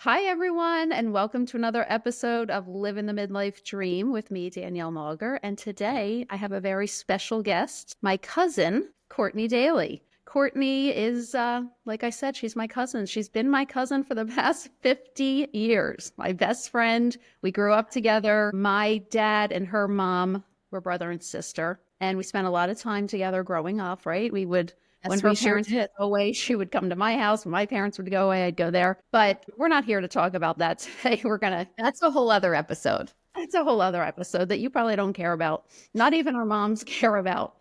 Hi, everyone, and welcome to another episode of Living the Midlife Dream with me, Danielle Mauger. And today I have a very special guest, my cousin, Courtney Daly. Courtney is, like I said, she's my cousin. She's been my cousin for the past 50 years. My best friend. We grew up together. My dad and her mom were brother and sister. And we spent a lot of time together growing up, right? When Yes, her we sure parents would did. go away, she would come to my house. When my parents would go away, I'd go there. But we're not here to talk about that today. That's a whole other episode. It's a whole other episode that you probably don't care about. Not even our moms care about.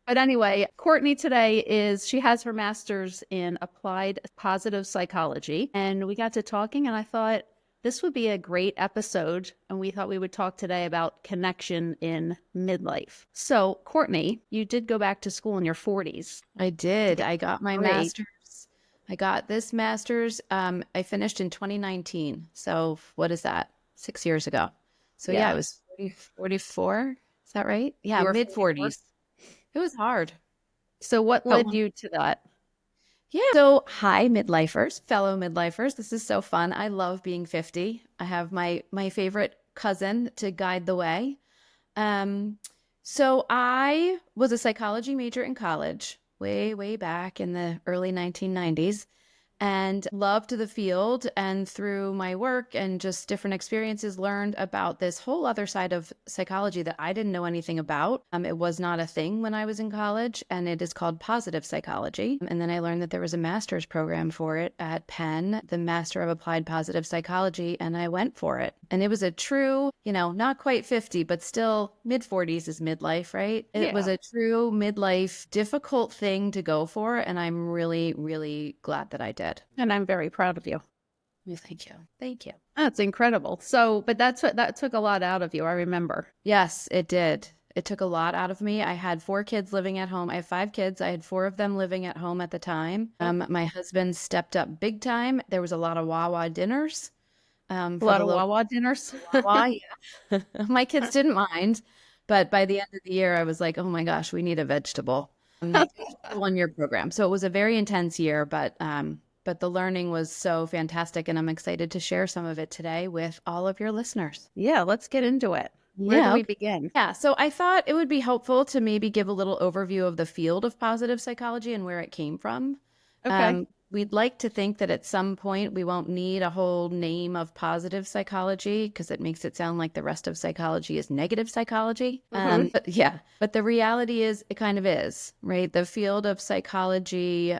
But anyway, Courtney she has her master's in applied positive psychology. And we got to talking, and I thought this would be a great episode. And we thought we would talk today about connection in midlife. So, Courtney, you did go back to school in your 40s I to did. get I got my great. master's. I got this master's. I finished in 2019. So what is that? 6 years ago. So yeah, I Yeah. was 44. Is that right? Yeah, You were mid 44. 40s. It was hard. So what But led you to that? yeah. So hi, midlifers, fellow midlifers. This is so fun. I love being 50. I have my favorite cousin to guide the way. Um, so I was a psychology major in college, way back in the early 1990s, and loved the field. And through my work and just different experiences, learned about this whole other side of psychology that I didn't know anything about. It was not a thing when I was in college, and it is called positive psychology. And then I learned that there was a master's program for it at Penn, the Master of Applied Positive Psychology, and I went for it. And it was a true, not quite 50, but still mid 40s is midlife, right? It was Yeah. a true midlife, difficult thing to go for. And I'm really glad that I did. And I'm very proud of you. Well, thank you. Thank you. That's incredible. So, but that took a lot out of you, I remember. Yes, it did. It took a lot out of me. I had 4 kids living at home. I have 5 kids. I had 4 of them living at home at the time. My husband stepped up big time. There was a lot of Wawa dinners A for lot the of local Wawa dinners. Wawa. Yeah. My kids didn't mind, but by the end of the year, I was like, oh my gosh, we need a vegetable. 1 year program. So it was a very intense year, but the learning was so fantastic, and I'm excited to share some of it today with all of your listeners. Yeah, let's get into it. Where do Yeah. we Okay. begin? Yeah. So I thought it would be helpful to maybe give a little overview of the field of positive psychology and where it came from. Okay. We'd like to think that at some point we won't need a whole name of positive psychology because it makes it sound like the rest of psychology is negative psychology. Hmm. But yeah, but the reality is it kind of is, right? The field of psychology,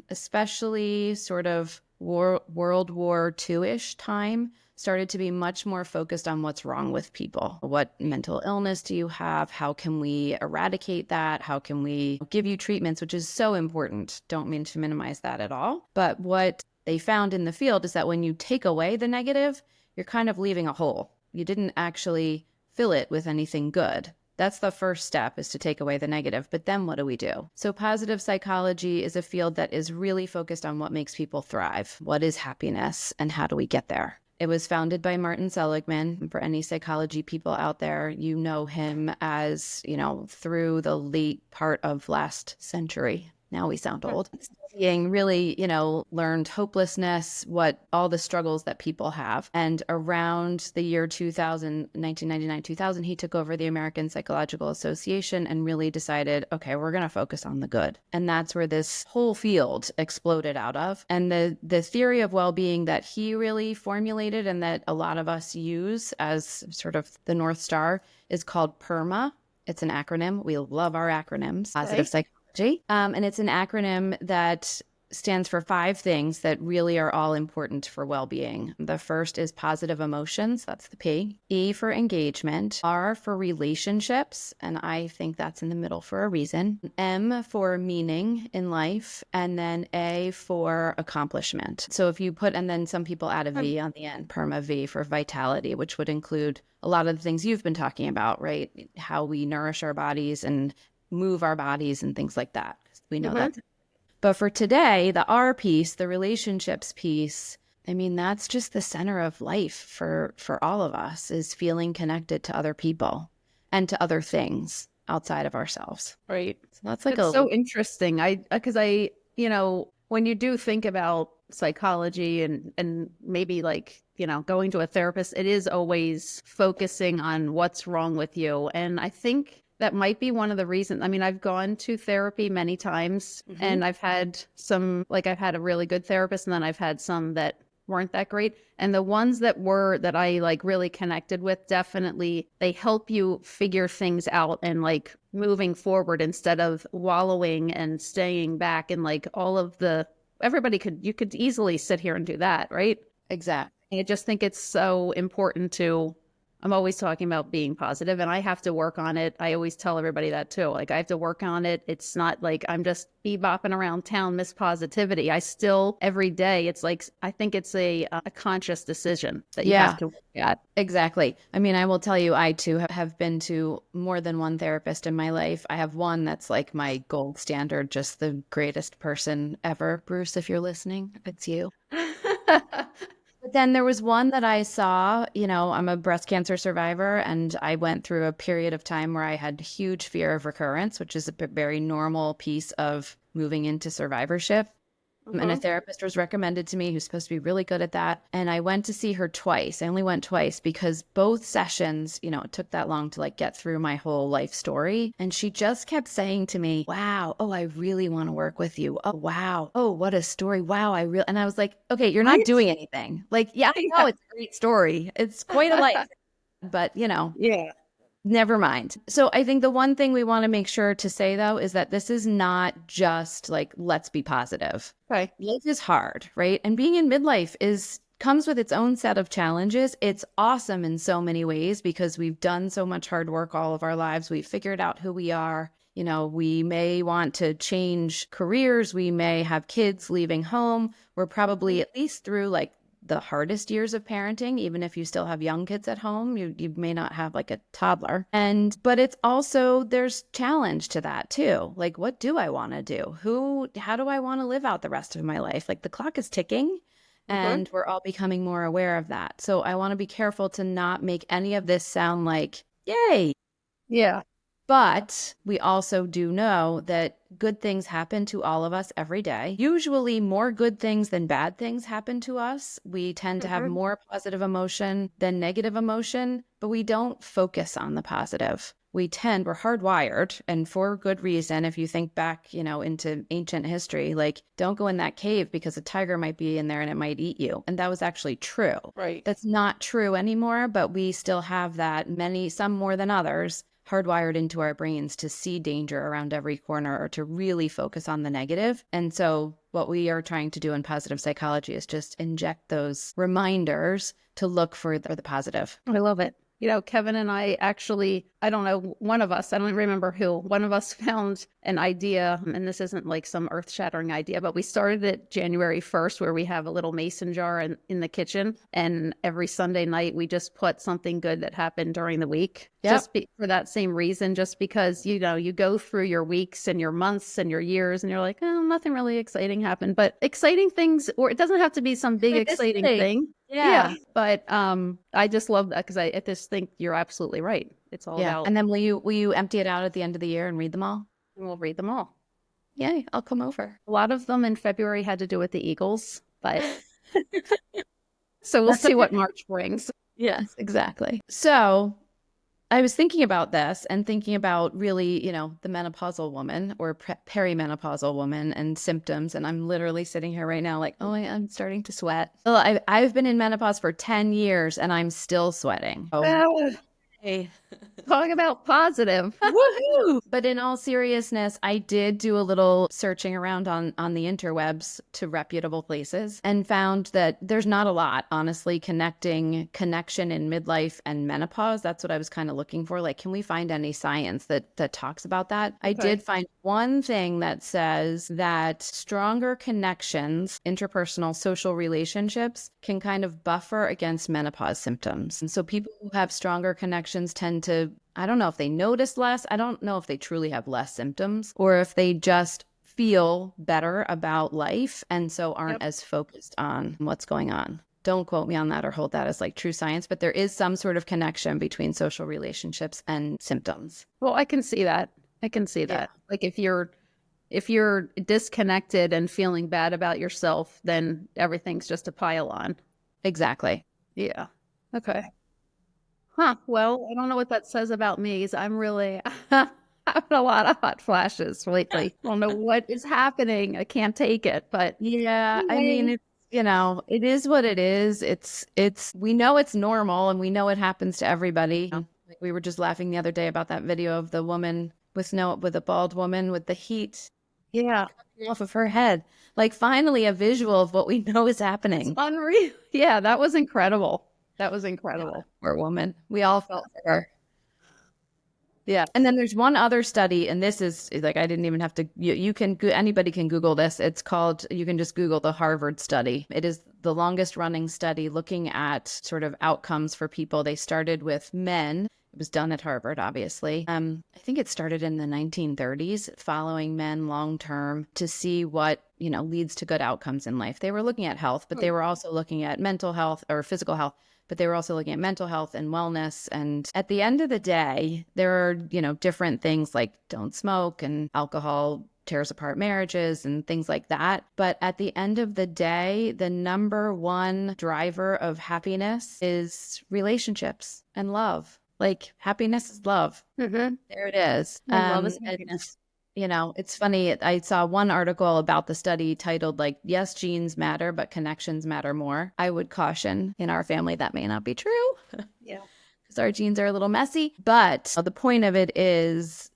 especially sort of World War II-ish time, started to be much more focused on what's wrong with people. What mental illness do you have? How can we eradicate that? How can we give you treatments, which is so important. Don't mean to minimize that at all. But what they found in the field is that when you take away the negative, you're kind of leaving a hole. You didn't actually fill it with anything good. That's the first step, is to take away the negative. But then what do we do? So positive psychology is a field that is really focused on what makes people thrive. What is happiness and how do we get there? It was founded by Martin Seligman. For any psychology people out there, you know him as, through the late part of last century. Now we sound old. Studying really, learned hopelessness, what all the struggles that people have. And around the year 2000, 1999, 2000, he took over the American Psychological Association and really decided, okay, we're going to focus on the good. And that's where this whole field exploded out of. And the theory of well-being that he really formulated and that a lot of us use as sort of the North Star is called PERMA. It's an acronym. We love our acronyms. Positive psychology. And it's an acronym that stands for 5 things that really are all important for well-being. The first is positive emotions. That's the P. E for engagement. R for relationships. And I think that's in the middle for a reason. M for meaning in life. And then A for accomplishment. So if you put, and then some people add a V on the end, PERMA V for vitality, which would include a lot of the things you've been talking about, right? How we nourish our bodies and move our bodies and things like that. We know that. But for today, the R piece, the relationships piece, I mean, that's just the center of life for all of us, is feeling connected to other people and to other things outside of ourselves. Right. So that's like It's so interesting. When you do think about psychology and maybe like, going to a therapist, it is always focusing on what's wrong with you. And I think that might be one of the reasons. I mean, I've gone to therapy many times and I've had I've had a really good therapist and then I've had some that weren't that great. And the ones that I like really connected with, definitely they help you figure things out and like moving forward instead of wallowing and staying back and like all of the you could easily sit here and do that, right? Exactly. I just think it's so important I'm always talking about being positive and I have to work on it. I always tell everybody that too. Like I have to work on it. It's not like I'm just bebopping around town, Miss Positivity. I still, every day, it's like, I think it's a conscious decision that you have to work at. Exactly. I mean, I will tell you, I too have been to more than one therapist in my life. I have one that's like my gold standard, just the greatest person ever. Bruce, if you're listening, it's you. But then there was one that I saw, I'm a breast cancer survivor, and I went through a period of time where I had huge fear of recurrence, which is a very normal piece of moving into survivorship. And a therapist was recommended to me who's supposed to be really good at that. And I went to see her twice. I only went twice because both sessions, it took that long to like get through my whole life story. And she just kept saying to me, wow, oh, I really want to work with you. Oh, wow. Oh, what a story. Wow. And I was like, okay, you're not doing anything. Like, yeah, I know it's a great story. It's quite a life, but Yeah. never mind. So I think the one thing we want to make sure to say, though, is that this is not just like, let's be positive. Okay. Life is hard, right? And being in midlife comes with its own set of challenges. It's awesome in so many ways because we've done so much hard work all of our lives. We've figured out who we are. We may want to change careers. We may have kids leaving home. We're probably at least through like the hardest years of parenting, even if you still have young kids at home, you may not have like a toddler. But it's also, there's challenge to that too. Like, what do I want to do? How do I want to live out the rest of my life? Like the clock is ticking and we're all becoming more aware of that. So I want to be careful to not make any of this sound like, yay. Yeah. But we also do know that good things happen to all of us every day. Usually more good things than bad things happen to us. We tend to have more positive emotion than negative emotion, but we don't focus on the positive. We're hardwired, and for good reason. If you think back, into ancient history, like don't go in that cave because a tiger might be in there and it might eat you. And that was actually true. Right. That's not true anymore, but we still have that, some more than others, hardwired into our brains to see danger around every corner or to really focus on the negative. And so what we are trying to do in positive psychology is just inject those reminders to look for the positive. I love it. Kevin and I actually, I don't know, one of us, I don't remember who, one of us found an idea, and this isn't like some earth-shattering idea, but we started it January 1st, where we have a little mason jar in the kitchen, and every Sunday night we just put something good that happened during the week. Yep. For that same reason, just because, you go through your weeks and your months and your years, and you're like, oh, nothing really exciting happened. But exciting things, or it doesn't have to be some big exciting thing. Yeah. But I just love that because I just think you're absolutely right. It's all about. And then will you empty it out at the end of the year and read them all? And we'll read them all. Yay, I'll come over. A lot of them in February had to do with the Eagles, but so we'll see what March brings. Yes, exactly. So I was thinking about this and thinking about really, the menopausal woman or perimenopausal woman and symptoms. And I'm literally sitting here right now like, oh, I'm starting to sweat. Well, I've been in menopause for 10 years and I'm still sweating. Oh. Hey. Talk about positive. Woohoo! But in all seriousness, I did do a little searching around on the interwebs to reputable places and found that there's not a lot, honestly, connection in midlife and menopause. That's what I was kind of looking for. Like, can we find any science that talks about that? I did find one thing that says that stronger connections, interpersonal social relationships, can kind of buffer against menopause symptoms. And so people who have stronger connections tend to, I don't know if they notice less. I don't know if they truly have less symptoms or if they just feel better about life and so aren't as focused on what's going on. Don't quote me on that or hold that as like true science, but there is some sort of connection between social relationships and symptoms. Well, I can see that. Like if you're If you're disconnected and feeling bad about yourself, then everything's just a pile on. Exactly. Yeah. Okay. Huh. Well, I don't know what that says about me. I'm really having a lot of hot flashes lately. I don't know what is happening. I can't take it. But Yeah, I mean, anyway, it is what it is. We know it's normal and we know it happens to everybody. Like we were just laughing the other day about that video of the woman with a bald woman with the heat yeah, coming off of her head. Like finally a visual of what we know is it's happening. unreal. Yeah, that was incredible. That was Yeah, incredible. poor woman. We all felt for her. Yeah. And then there's one other study, and this is like I didn't even have to. Anybody can Google this. It's called. You can just Google the Harvard study. It is the longest running study looking at sort of outcomes for people. They started with men. It was done at Harvard, obviously. I think it started in the 1930s, following men long term to see what leads to good outcomes in life. They were looking at health, but they were also looking at mental health or physical health, but they were also looking at mental health and wellness. And at the end of the day, there are, different things like don't smoke and alcohol tears apart marriages and things like that. But at the end of the day, the number one driver of happiness is relationships and love. Like happiness is love. Mm-hmm. There it is. And love is And happiness. it's funny. I saw one article about the study titled like, yes, genes matter, but connections matter more. I would caution in our family that may not be true Yeah. because our genes are a little messy. But the point of it is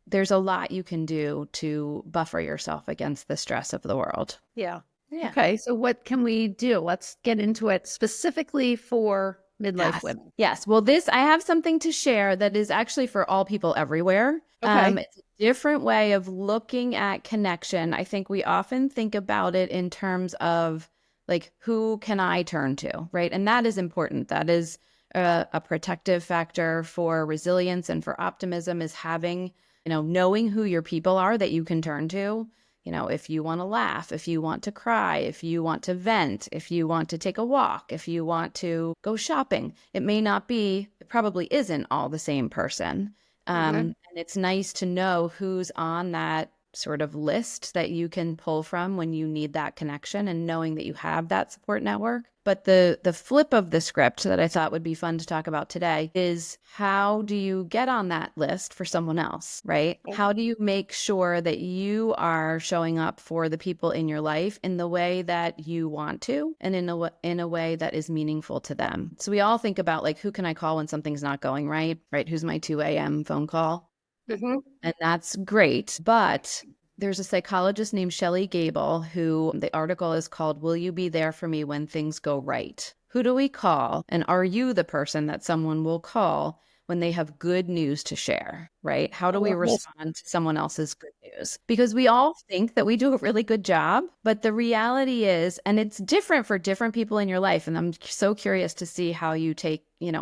there's a lot you can do to buffer yourself against the stress of the world. Yeah. Yeah. Okay. So what can we do? Let's get into it specifically for midlife Yes. women. Yes. Well, I have something to share that is actually for all people everywhere. Okay. It's a different way of looking at connection. I think we often think about it in terms of like, who can I turn to? Right. And that is important. That is a protective factor for resilience and for optimism is having, knowing who your people are that you can turn to. If you want to laugh, if you want to cry, if you want to vent, if you want to take a walk, if you want to go shopping, it probably isn't all the same person. Mm-hmm. And it's nice to know who's on that sort of list that you can pull from when you need that connection and knowing that you have that support network. But the flip of the script that I thought would be fun to talk about today is how do you get on that list for someone else, right? How do you make sure that you are showing up for the people in your life in the way that you want to and in a way that is meaningful to them? So we all think about like, who can I call when something's not going right? Right? Who's my 2 a.m. phone call? Mm-hmm. And that's great. But there's a psychologist named Shelley Gable who the article is called, Will You Be There for Me When Things Go Right? Who do we call? And are you the person that someone will call when they have good news to share, right? How do we respond to someone else's good news? Because we all think that we do a really good job, but the reality is, and it's different for different people in your life. And I'm so curious to see how you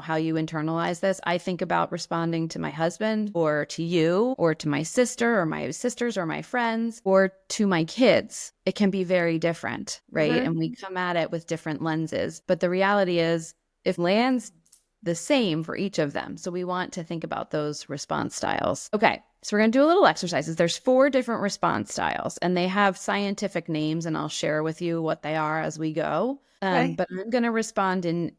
how you internalize this. I think about responding to my husband or to you or to my sister or my sisters or my friends or to my kids. It can be very different, right? Mm-hmm. And we come at it with different lenses. But the reality is, if lands the same for each of them. So we want to think about those response styles. Okay, so we're going to do a little exercises. There's 4 different response styles, and they have scientific names, and I'll share with you what they are as we go. Okay. But I'm going to respond in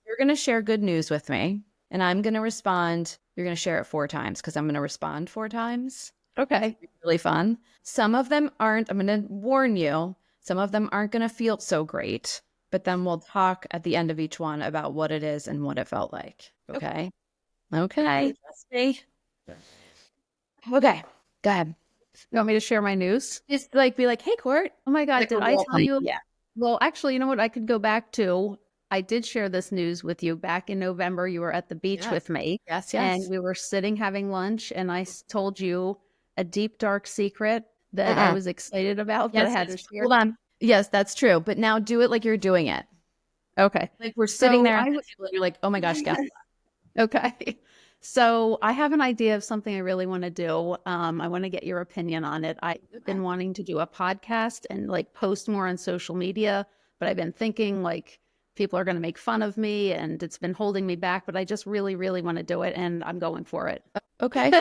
you're going to share good news with me, and I'm going to respond. You're going to share it 4 times because I'm going to respond 4 times. Okay. Really fun. Some of them aren't, I'm going to warn you, some of them aren't going to feel so great. But then we'll talk at the end of each one about what it is and what it felt like. Okay. Okay. Trust me. Okay. Go ahead. You want me to share my news? Just like be like, hey, Court. Oh my God, Like did we're I role tell playing. you? Yeah. Well, actually, you know what? I could go back to. I did share this news with you back in November. You were at the beach Yes. with me. Yes. And Yes. we were sitting having lunch, and I told you a deep, dark secret that I was excited about that I had to share. Hold on. Yes, that's true. But now do it like you're doing it. Okay. Like we're sitting there I and you're like, oh my gosh, guess what? Okay. So I have an idea of something I really want to do. I want to get your opinion on it. I've been wanting to do a podcast and like post more on social media, but I've been thinking like people are going to make fun of me and it's been holding me back, but I just really, really want to do it and I'm going for it. Okay.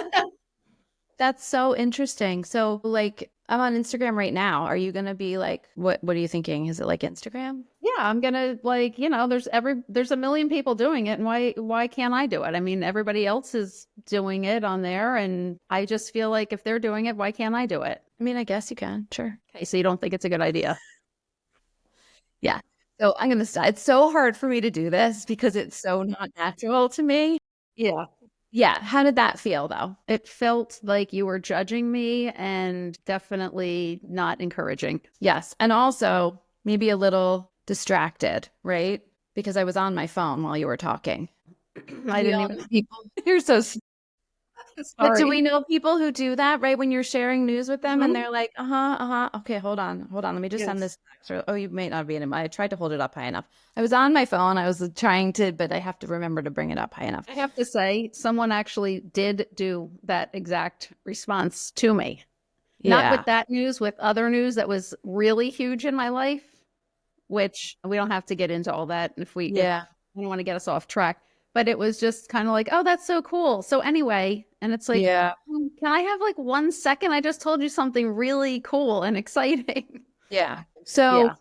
That's so interesting. So like I'm on Instagram right now. Are you gonna be like, what are you thinking? Is it like Instagram? Yeah, I'm gonna like, there's a million people doing it, and why can't I do it? I mean, everybody else is doing it on there, and I just feel like if they're doing it, why can't I do it? I mean, I guess you can. Sure. Okay, so you don't think it's a good idea? Yeah. So I'm gonna start. It's so hard for me to do this because it's so not natural to me. Yeah. Yeah. How did that feel though? It felt like you were judging me and definitely not encouraging. Yes. And also maybe a little distracted, right? Because I was on my phone while you were talking. I We didn't all even. know people. You're so But do we Sorry. know people who do that, right? When you're sharing news with them and Mhm. they're like, okay, hold on. Let me just send Yes. this text. Or, oh, you may not be in it. I tried to hold it up high enough. I was on my phone. I was trying to, but I have to remember to bring it up high enough. I have to say, someone actually did do that exact response to me. Not with Yeah. that news, with other news that was really huge in my life, which we don't have to get into all that if Yeah. I don't want to get us off track. But it was just kind of like, oh, that's so cool. So anyway, and it's like, Yeah. can I have like 1 second? I just told you something really cool and exciting. Yeah. So Yeah.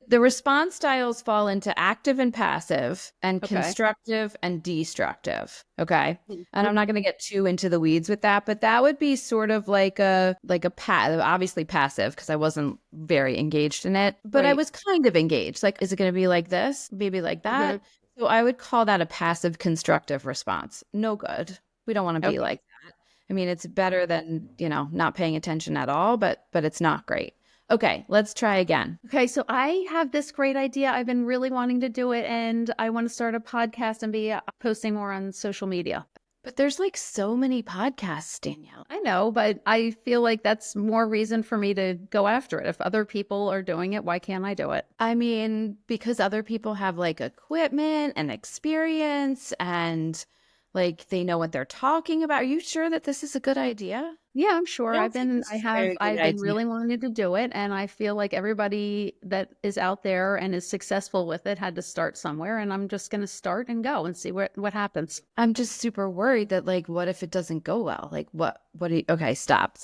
the response styles fall into active and passive and Okay. constructive and destructive. Okay. And I'm Mhm. not going to get too into the weeds with that, but that would be sort of obviously passive because I wasn't very engaged in it, but I Right. was kind of engaged. Like, is it going to be like this? Maybe like that. Mhm. So I would call that a passive constructive response. No good. We don't want to be Okay. like that. I mean, it's better than, not paying attention at all, but it's not great. Okay, let's try again. Okay, so I have this great idea. I've been really wanting to do it, and I want to start a podcast and be posting more on social media. But there's like so many podcasts, Danielle. I know, but I feel like that's more reason for me to go after it. If other people are doing it, why can't I do it? I mean, because other people have like equipment and experience and like they know what they're talking about. Are you sure that this is a good idea? Yeah, I'm I sure. don't think this is a very good I've been idea. really wanting to do it, and I feel like everybody that is out there and is successful with it had to start somewhere, and I'm just going to start and go and see what happens. I'm just super worried that like what if it doesn't go well? Like what do you, okay, stop.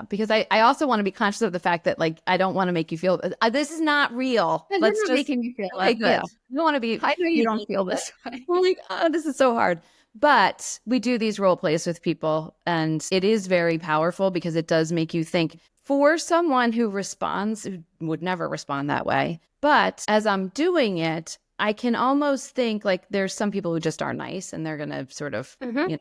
Because I also want to be conscious of the fact that like I don't want to make you feel this is not real. Yeah, you're Let's not just making me feel okay, that. good. Yeah, I don't want to be I know you making don't you feel feel that. this way. I'm like, oh, this is so hard. But we do these role plays with people, and it is very powerful because it does make you think for someone who responds, who would never respond that way. But as I'm doing it, I can almost think like there's some people who just are nice and they're going to sort of, Hmm. can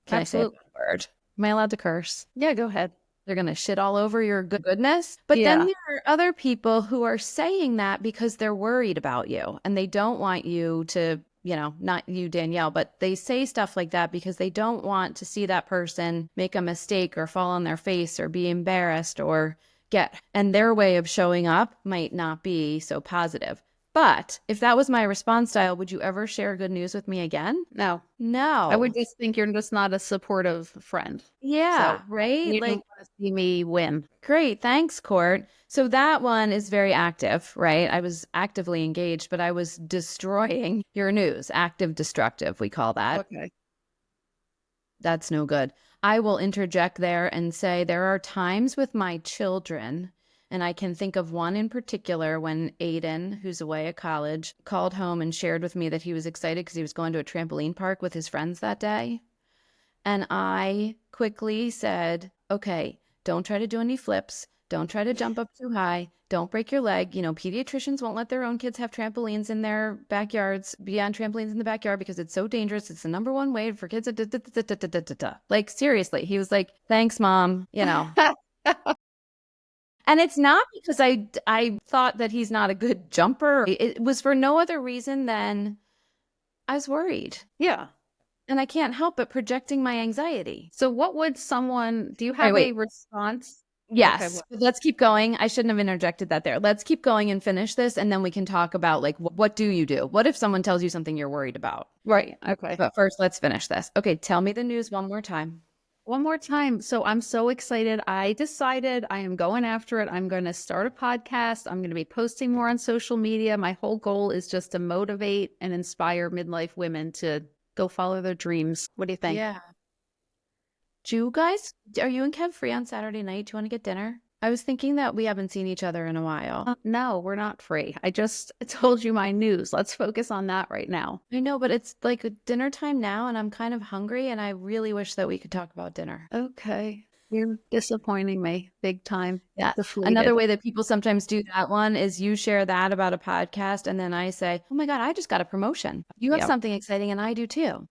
I say a bad Absolutely. word? Am I allowed to curse? Yeah, go ahead. They're going to shit all over your goodness. But then Yeah. there are other people who are saying that because they're worried about you and they don't want you to, not you, Danielle, but they say stuff like that because they don't want to see that person make a mistake or fall on their face or be embarrassed or and their way of showing up might not be so positive. But if that was my response style, would you ever share good news with me again? No, I would No. just think you're just not a supportive friend. Yeah, So right? you don't Like, want to see me win. great. Thanks, Court. So that one is very active, right? I was actively engaged, but I was destroying your news. Active destructive, we call that. Okay. That's no good. I will interject there and say there are times with my children, and I can think of one in particular when Aiden, who's away at college, called home and shared with me that he was excited because he was going to a trampoline park with his friends that day. And I quickly said, okay, don't try to do any flips. Don't try to jump up too high. Don't break your leg. Pediatricians won't let their own kids have trampolines in their backyards, be on trampolines in the backyard because it's so dangerous. It's the number one way for kids. Like, seriously, he was like, thanks, mom. And it's not because I thought that he's not a good jumper. It was for no other reason than I was worried. Yeah. And I can't help but projecting my anxiety. So what would someone, do you All right, have a wait. response? Okay, Yes. what? Let's keep going. I shouldn't have interjected that there. Let's keep going and finish this, and then we can talk about like what do you do? What if someone tells you something you're worried about? Right. Okay. But first, let's finish this. Okay, tell me the news one more time. One more time. So I'm so excited. I decided I am going after it. I'm going to start a podcast. I'm going to be posting more on social media. My whole goal is just to motivate and inspire midlife women to go follow their dreams. What do you think? Yeah. Do you guys, are you and Kev free on Saturday night? Do you want to get dinner? I was thinking that we haven't seen each other in a while. No, we're not free. I just told you my news. Let's focus on that right now. I know, but it's like dinner time now and I'm kind of hungry and I really wish that we could talk about dinner. Okay. You're disappointing me big time. Yeah. Deflated. Another way that people sometimes do that one is you share that about a podcast and then I say, oh my God, I just got a promotion. You have something exciting and I do too.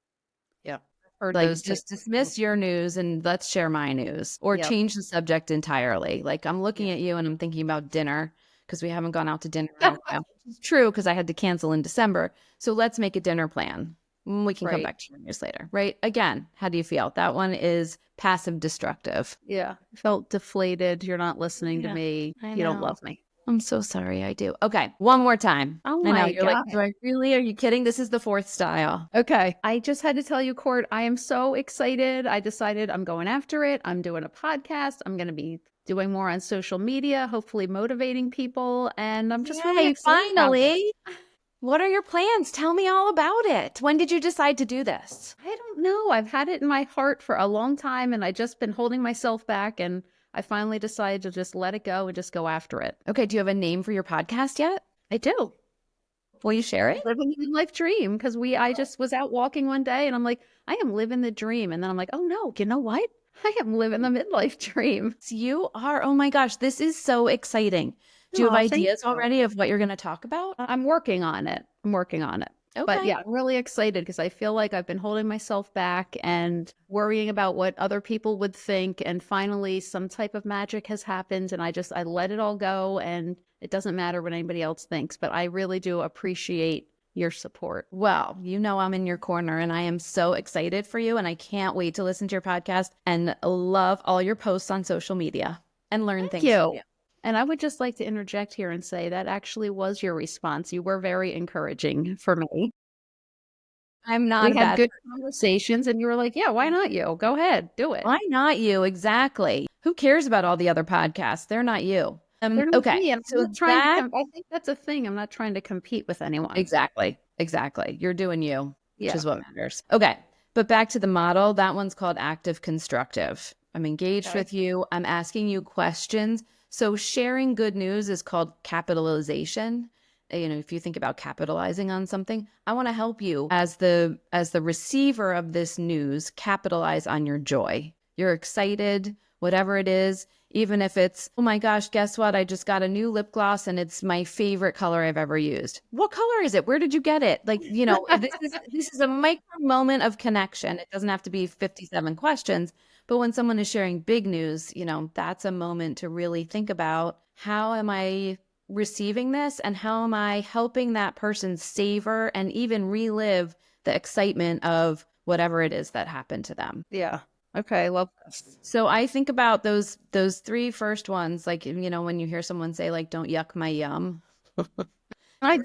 Yeah. Heard Like those just dismiss your news and let's share my news or change the subject entirely. Like I'm looking at you and I'm thinking about dinner because we haven't gone out to dinner in a while. It's true because I had to cancel in December. So let's make a dinner plan. We can come back to your news later, right? Again, how do you feel? That one is passive destructive. Yeah. I felt deflated. You're not listening to me. You don't love me. I'm so sorry. I do. Okay. One more time. Oh I know. my You're God. like, do I really? Are you kidding? This is the fourth style. Okay. I just had to tell you, Court, I am so excited. I decided I'm going after it. I'm doing a podcast. I'm going to be doing more on social media, hopefully motivating people. And I'm just really excited. Finally. What are your plans? Tell me all about it. When did you decide to do this? I don't know. I've had it in my heart for a long time and I just been holding myself back. And I finally decided to just let it go and just go after it. Okay. Do you have a name for your podcast yet? I do. Will you share it? Living the Midlife Dream. Because I just was out walking one day and I'm like, I am living the dream. And then I'm like, oh no, you know what? I am living the midlife dream. You are. Oh my gosh. This is so exciting. Do you have ideas already of what you're going to talk about? I'm working on it. Okay. But yeah, I'm really excited because I feel like I've been holding myself back and worrying about what other people would think. And finally, some type of magic has happened and I let it all go. And it doesn't matter what anybody else thinks, but I really do appreciate your support. Well, you know I'm in your corner and I am so excited for you and I can't wait to listen to your podcast and love all your posts on social media and learn things from you. And I would just like to interject here and say that actually was your response. You were very encouraging for me. I'm not. We had good conversations and you were like, yeah, why not you? Go ahead, do it. Why not you? Exactly. Who cares about all the other podcasts? They're not you. They're not okay. Me. So I think that's a thing. I'm not trying to compete with anyone. Exactly. You're doing you, which is what matters. Okay. But back to the model, that one's called active constructive. I'm engaged with you. I'm asking you questions. So sharing good news is called capitalization. You know, if you think about capitalizing on something, I want to help you as the receiver of this news, capitalize on your joy. You're excited, whatever it is, even if it's, oh my gosh, guess what? I just got a new lip gloss and it's my favorite color I've ever used. What color is it? Where did you get it? Like, you know, this is a micro moment of connection. It doesn't have to be 57 questions. But when someone is sharing big news, you know, that's a moment to really think about how am I receiving this and how am I helping that person savor and even relive the excitement of whatever it is that happened to them. Yeah. Okay. Love this. So I think about those three first ones, like, you know, when you hear someone say like, don't yuck my yum. Oh my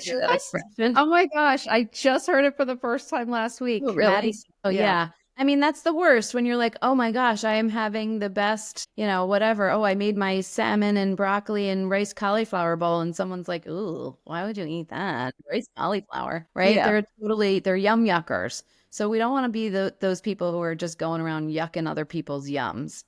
gosh. I just heard it for the first time last week. Oh, really? Yeah. I mean, that's the worst when you're like, oh my gosh, I am having the best, you know, whatever. Oh, I made my salmon and broccoli and rice cauliflower bowl. And someone's like, ooh, why would you eat that? Rice cauliflower, right? Yeah. They're yum yuckers. So we don't want to be those people who are just going around yucking other people's yums.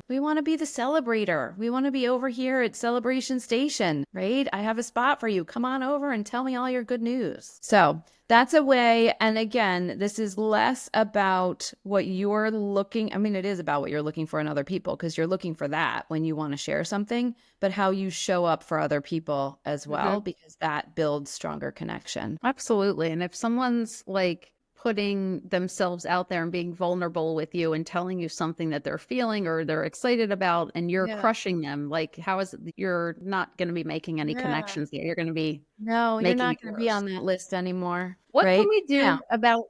We want to be the celebrator. We want to be over here at Celebration Station, right? I have a spot for you. Come on over and tell me all your good news. So that's a way. And again, this is less about what you're looking. I mean, it is about what you're looking for in other people because you're looking for that when you want to share something, but how you show up for other people as well, because that builds stronger connection. Absolutely. And if someone's like putting themselves out there and being vulnerable with you and telling you something that they're feeling or they're excited about and you're crushing them, like how is it, you're not going to be making any connections there. You're going to be you're not going to be on that list anymore. What can we do about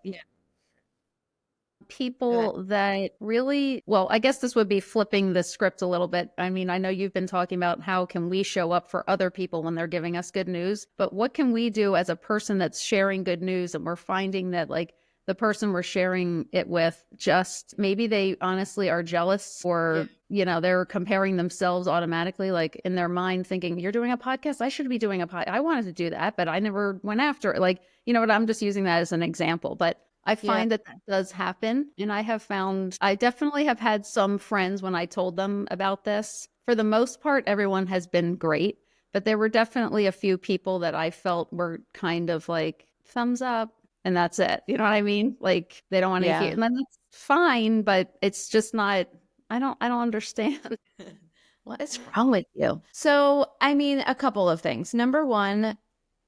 people that really, well, I guess this would be flipping the script a little bit. I mean, I know you've been talking about how can we show up for other people when they're giving us good news, but what can we do as a person that's sharing good news and we're finding that like the person we're sharing it with just maybe they honestly are jealous or, you know, they're comparing themselves automatically, like in their mind thinking, you're doing a podcast, I should be doing a podcast. I wanted to do that, but I never went after it. Like, you know what, I'm just using that as an example, but I Yeah. find that that does happen. And I definitely have had some friends when I told them about this. For the most part, everyone has been great. But there were definitely a few people that I felt were kind of like thumbs up and that's it. You know what I mean? Like they don't want to hear, Yeah. and then that's fine, but it's just not, I don't understand. What is wrong with you? So, I mean, a couple of things. Number one,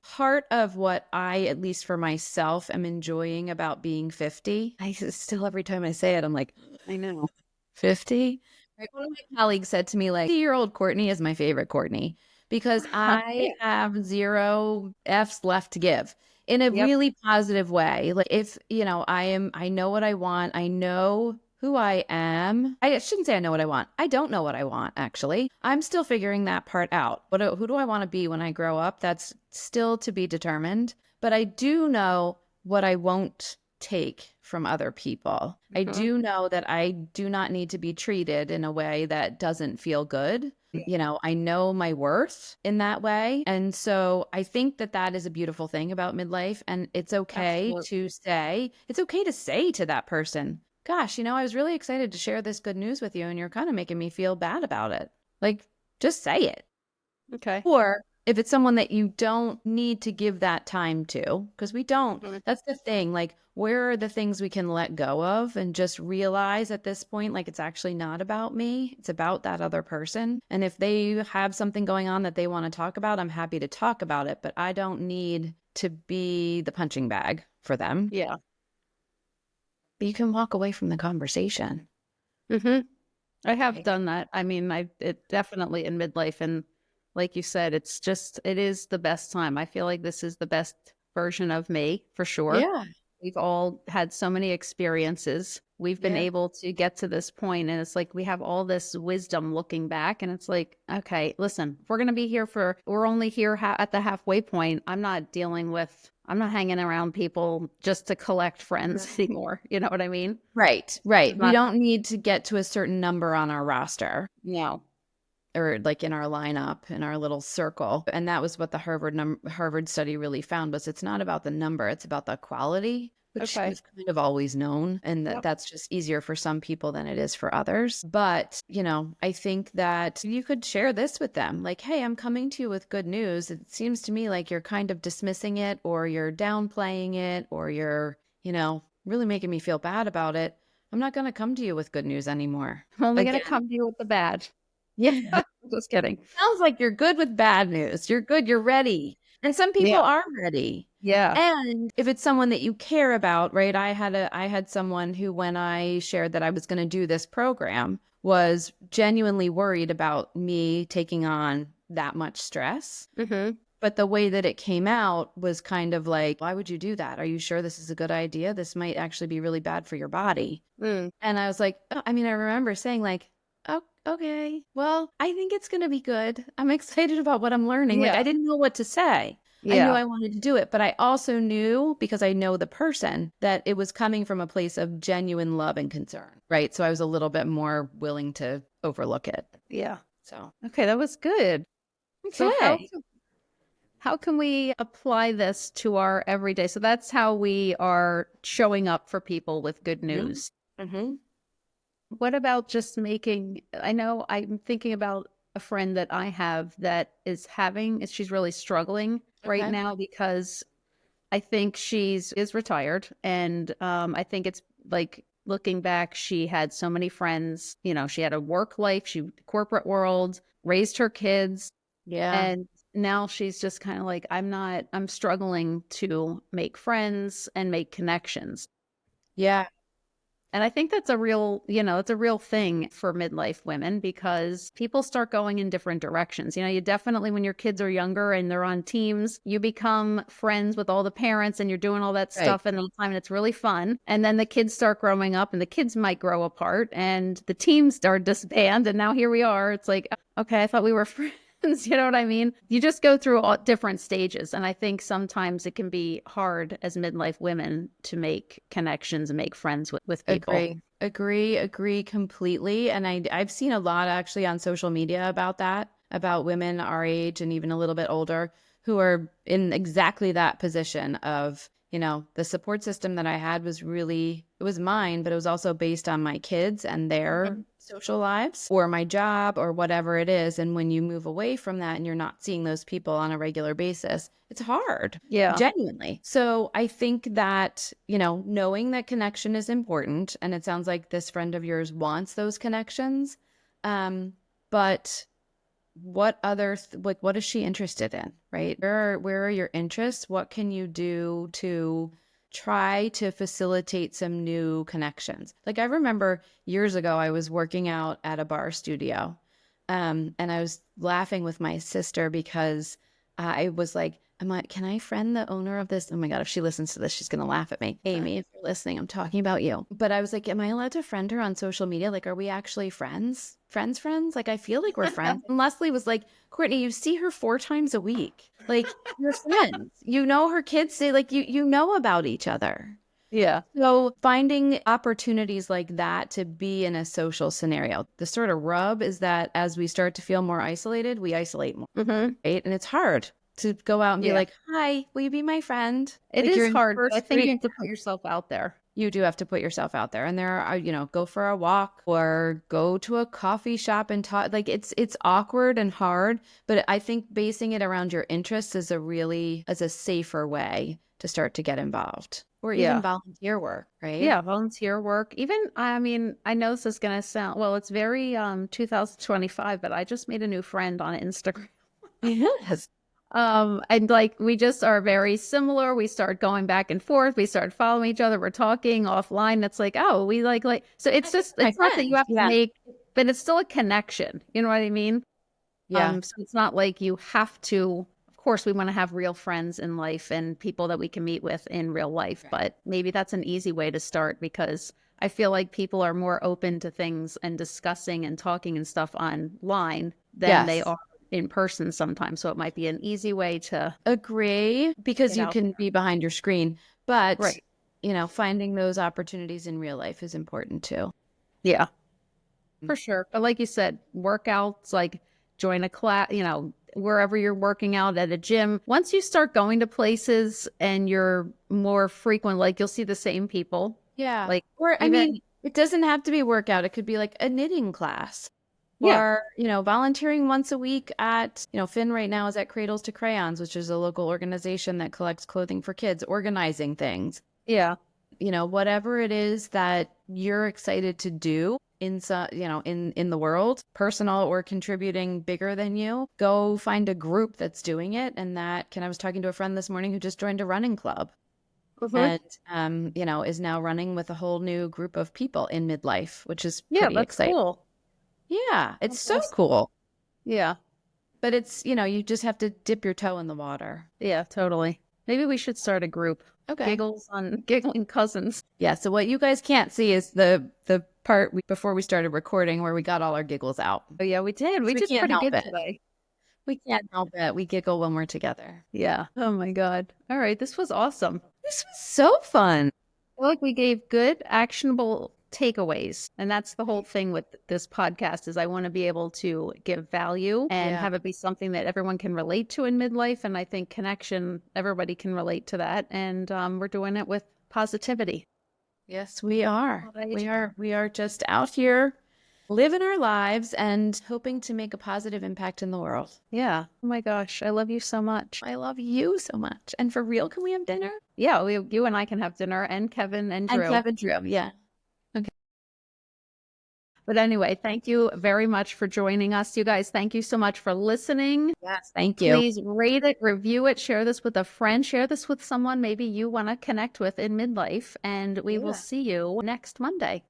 part of what I, at least for myself, am enjoying about being 50, still, every time I say it, I'm like, I know. 50? Right. One of my colleagues said to me, like, 50-year-old Courtney is my favorite Courtney because I Yeah. have zero F's left to give in a Yep. really positive way. Like, if, I know what I want. I know who I am. I shouldn't say I know what I want. I don't know what I want, actually. I'm still figuring that part out. Who do I want to be when I grow up? That's still to be determined. But I do know what I won't take from other people. I Mhm. do know that I do not need to be treated in a way that doesn't feel good. I know my worth in that way. And so I think that that is a beautiful thing about midlife. And Absolutely. it's okay to say to that person, gosh, I was really excited to share this good news with you, and you're kind of making me feel bad about it. Like, just say it. Okay. Or if it's someone that you don't need to give that time to, because we don't, Mhm. that's the thing. Like, where are the things we can let go of and just realize at this point, like, it's actually not about me, it's about that other person. And if they have something going on that they want to talk about, I'm happy to talk about it, but I don't need to be the punching bag for them. Yeah. But you can walk away from the conversation. Hmm. I have Right. done that. I mean, it definitely in midlife. And like you said, it is the best time. I feel like this is the best version of me for sure. Yeah. We've all had so many experiences. We've been Yeah. able to get to this point, and it's like we have all this wisdom looking back. And it's like, okay, listen, if we're going to be here we're only here at the halfway point. I'm not hanging around people just to collect friends anymore. You know what I mean? Right, It's right. We not, don't need to get to a certain number on our roster no. or like in our lineup, in our little circle. And that was what the Harvard study really found was it's not about the number, it's about the quality, which Okay. we've kind of always known. And Yep. that's just easier for some people than it is for others. But, I think that you could share this with them. Like, hey, I'm coming to you with good news. It seems to me like you're kind of dismissing it or you're downplaying it or you're, really making me feel bad about it. I'm not going to come to you with good news anymore. I'm only going to Again. come to you with the bad. Yeah. Just kidding. Sounds like you're good with bad news. You're good, you're ready. And some people Yeah. are ready. Yeah. And if it's someone that you care about, right? I had someone who when I shared that I was going to do this program was genuinely worried about me taking on that much stress. Hmm. But the way that it came out was kind of like, why would you do that? Are you sure this is a good idea? This might actually be really bad for your body. Mm. And I was like, oh, I mean, I remember saying like, oh, okay, well, I think it's going to be good. I'm excited about what I'm learning. Like, I Yeah. didn't know what to say. I knew Yeah. I wanted to do it, but I also knew because I know the person that it was coming from a place of genuine love and concern, right? So I was a little bit more willing to overlook it. Yeah. So, Okay, that was good. So okay. how can we apply this to our everyday? So that's how we are showing up for people with good Hmm. news. Hmm. What about just I know I'm thinking about a friend that I have that she's really struggling right Okay. now because I think is retired, and I think it's like looking back, she had so many friends. You know, she had a work life, corporate world, raised her kids, Yeah. and now she's just kind of like, I'm struggling to make friends and make connections. Yeah. And I think that's it's a real thing for midlife women because people start going in different directions. You know, you definitely, when your kids are younger and they're on teams, you become friends with all the parents and you're doing all that Right. stuff and all the time and it's really fun. And then the kids start growing up and the kids might grow apart and the teams start disband. And now here we are. It's like, okay, I thought we were friends. You know what I mean? You just go through all different stages. And I think sometimes it can be hard as midlife women to make connections and make friends with people. Agree completely. And I've seen a lot actually on social media about that, about women our age and even a little bit older who are in exactly that position of, the support system that I had was really, it was mine, but it was also based on my kids and their social lives or my job or whatever it is. And when you move away from that and you're not seeing those people on a regular basis, it's hard, Yeah. genuinely. So I think that, knowing that connection is important, and it sounds like this friend of yours wants those connections. But what other, what is she interested in, right? Where are your interests? What can you do to try to facilitate some new connections? Like, I remember years ago, I was working out at a bar studio, and I was laughing with my sister because I was like, can I friend the owner of this? Oh my God, if she listens to this, she's going to laugh at me. Amy, if you're listening, I'm talking about you. But I was like, am I allowed to friend her on social media? Like, are we actually friends? Friends? Like, I feel like we're friends. And Leslie was like, Courtney, you see her 4 times a week. Like, you're friends. You know her kids say, like, you know about each other. Yeah. So finding opportunities like that to be in a social scenario. The sort of rub is that as we start to feel more isolated, we isolate more, right? And it's hard to go out and be like, hi, will you be my friend? It Like, is you're in hard, but I first think you grade. have to put yourself out there. You do have to put yourself out there. And there are, go for a walk or go to a coffee shop and talk. Like, it's awkward and hard, but I think basing it around your interests is a safer way to start to get involved. Or even volunteer work, right? Yeah, volunteer work. Even, I mean, I know this is going to sound, well, it's very 2025, but I just made a new friend on Instagram. Yes. And like, we just are very similar. We start going back and forth. We start following each other. We're talking offline. It's like, oh, we like, so it's just, it's not that you have to make, but it's still a connection. You know what I mean? Yeah. So it's not like you have to, of course, we want to have real friends in life and people that we can meet with in real life, but maybe that's an easy way to start, because I feel like people are more open to things and discussing and talking and stuff online than they are in person sometimes. So it might be an easy way to agree, because you can be behind your screen, but right. Finding those opportunities in real life is important too. Yeah, for sure. But like you said, workouts, like join a class, wherever you're working out at a gym. Once you start going to places and you're more frequent, like you'll see the same people. Yeah. Like, or I mean, it doesn't have to be workout. It could be like a knitting class. Yeah. Or, volunteering once a week at, Finn right now is at Cradles to Crayons, which is a local organization that collects clothing for kids, organizing things. Yeah. Whatever it is that you're excited to do in the world, personal or contributing bigger than you, go find a group that's doing it. And I was talking to a friend this morning who just joined a running club. And, is now running with a whole new group of people in Midlife, which is pretty exciting. Cool. Yeah, it's so cool. Yeah. But it's, you just have to dip your toe in the water. Yeah, totally. Maybe we should start a group. Okay. Giggles on Giggling Cousins. Yeah, so what you guys can't see is the part before we started recording where we got all our giggles out. Oh, yeah, we did. We did pretty good today. We can't help it. We giggle when we're together. Yeah. Oh, my God. All right. This was awesome. This was so fun. I feel like we gave good, actionable takeaways. And that's the whole thing with this podcast, is I want to be able to give value and have it be something that everyone can relate to in midlife. And I think connection, everybody can relate to that. And we're doing it with positivity. Yes, we are. We are just out here living our lives and hoping to make a positive impact in the world. Yeah. Oh my gosh. I love you so much. I love you so much. And for real, can we have dinner? Yeah, you and I can have dinner, and Kevin and Drew. Yeah. Okay. But anyway, thank you very much for joining us. You guys, thank you so much for listening. Yes, thank you. Please rate it, review it, share this with a friend, share this with someone maybe you want to connect with in midlife, and we will see you next Monday.